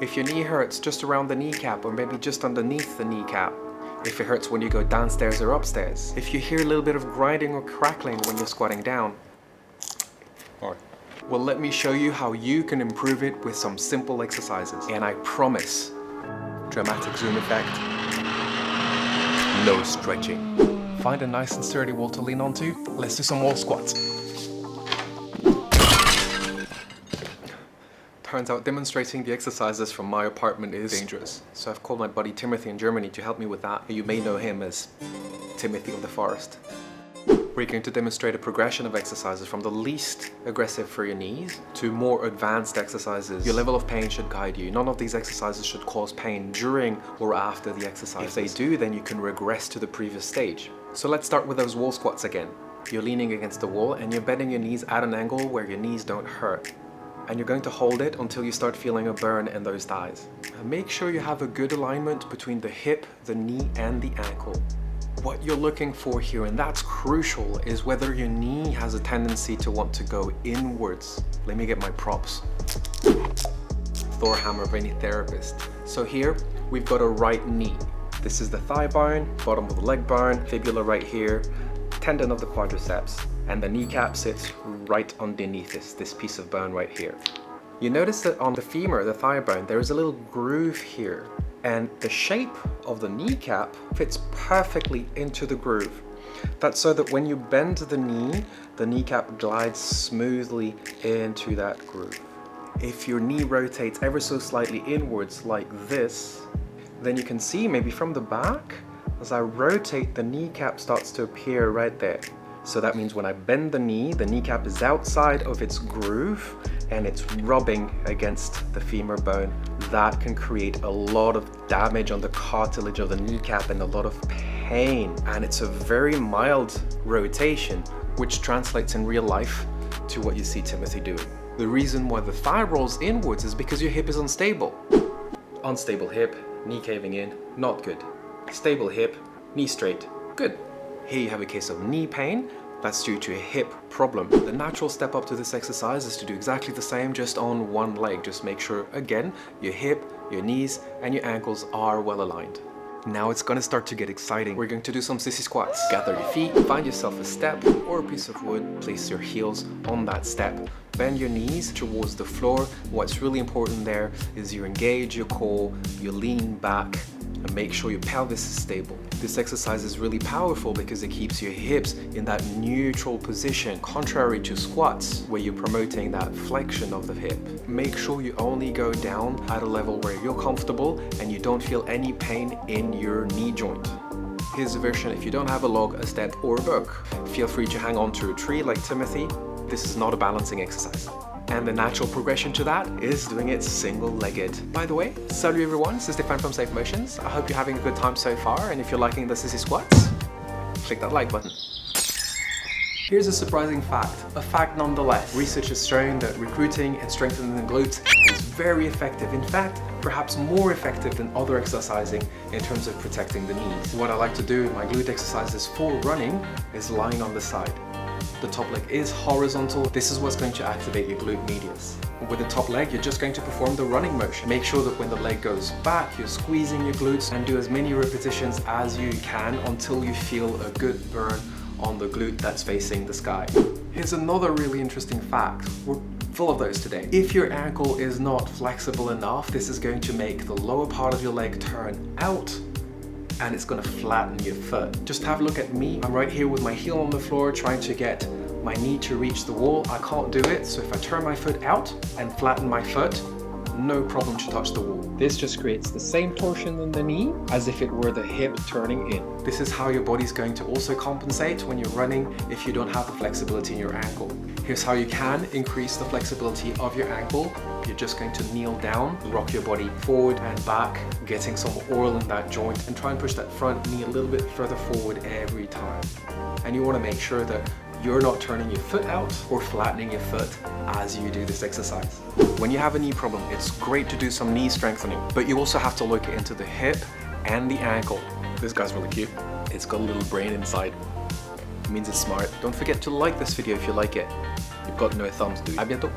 If your knee hurts just around the kneecap or maybe just underneath the kneecap, if it hurts when you go downstairs or upstairs, if you hear a little bit of grinding or crackling when you're squatting down, well, let me show you how you can improve it with some simple exercises. And I promise, dramatic zoom effect, no stretching. Find a nice and sturdy wall to lean onto. Let's do some wall squats. Turns out demonstrating the exercises from my apartment is dangerous. So I've called my buddy Timothy in Germany to help me with that. You may know him as Timothy of the Forest. We're going to demonstrate a progression of exercises from the least aggressive for your knees to more advanced exercises. Your level of pain should guide you. None of these exercises should cause pain during or after the exercise. If they do, then you can regress to the previous stage. So let's start with those wall squats again. You're leaning against the wall and you're bending your knees at an angle where your knees don't hurt. And you're going to hold it until you start feeling a burn in those thighs. And make sure you have a good alignment between the hip, the knee, and the ankle. What you're looking for here, and that's crucial, is whether your knee has a tendency to want to go inwards. Let me get my props. Thor hammer of any therapist. So here, we've got a right knee. This is the thigh bone, bottom of the leg bone, fibula right here, tendon of the quadriceps, and the kneecap sits right underneath this piece of bone right here. You notice that on the femur, the thigh bone, there is a little groove here. And the shape of the kneecap fits perfectly into the groove. That's so that when you bend the knee, the kneecap glides smoothly into that groove. If your knee rotates ever so slightly inwards like this, then you can see maybe from the back, as I rotate, the kneecap starts to appear right there. So that means when I bend the kneecap is outside of its groove and it's rubbing against the femur bone. That can create a lot of damage on the cartilage of the kneecap and a lot of pain. And it's a very mild rotation, which translates in real life to what you see Timothy doing. The reason why the thigh rolls inwards is because your hip is unstable. Unstable hip, knee caving in, not good. Stable hip, knee straight, good. Here you have a case of knee pain. That's due to a hip problem. The natural step up to this exercise is to do exactly the same, just on one leg. Just make sure, again, your hip, your knees, and your ankles are well aligned. Now it's gonna start to get exciting. We're going to do some sissy squats. Gather your feet, find yourself a step or a piece of wood, place your heels on that step. Bend your knees towards the floor. What's really important there is you engage your core, you lean back, and make sure your pelvis is stable. This exercise is really powerful because it keeps your hips in that neutral position, contrary to squats where you're promoting that flexion of the hip. Make sure you only go down at a level where you're comfortable and you don't feel any pain in your knee joint. Here's a version if you don't have a log, a step, or a book. Feel free to hang on to a tree like Timothy. This is not a balancing exercise. And the natural progression to that is doing it single-legged. By the way, salut everyone, this is Stefan from Safe Motions. I hope you're having a good time so far, and if you're liking the sissy squats, click that like button. Here's a surprising fact, a fact nonetheless. Research has shown that recruiting and strengthening the glutes is very effective. In fact, perhaps more effective than other exercising in terms of protecting the knees. What I like to do in my glute exercises for running is lying on the side. The top leg is horizontal. This is what's going to activate your glute medius. With the top leg, you're just going to perform the running motion. Make sure that when the leg goes back, you're squeezing your glutes and do as many repetitions as you can until you feel a good burn on the glute that's facing the sky. Here's another really interesting fact. We're full of those today. If your ankle is not flexible enough, this is going to make the lower part of your leg turn out and it's gonna flatten your foot. Just have a look at me. I'm right here with my heel on the floor trying to get my knee to reach the wall. I can't do it, so if I turn my foot out and flatten my foot, no problem to touch the wall. This just creates the same torsion in the knee as if it were the hip turning in. This is how your body's going to also compensate when you're running if you don't have the flexibility in your ankle. Here's how you can increase the flexibility of your ankle. You're just going to kneel down, rock your body forward and back, getting some oil in that joint, and try and push that front knee a little bit further forward every time. And you want to make sure that you're not turning your foot out or flattening your foot as you do this exercise. When you have a knee problem, it's great to do some knee strengthening, but you also have to look into the hip and the ankle. This guy's really cute. It's got a little brain inside. It means it's smart. Don't forget to like this video if you like it. You've got no thumbs, dude. À bientôt.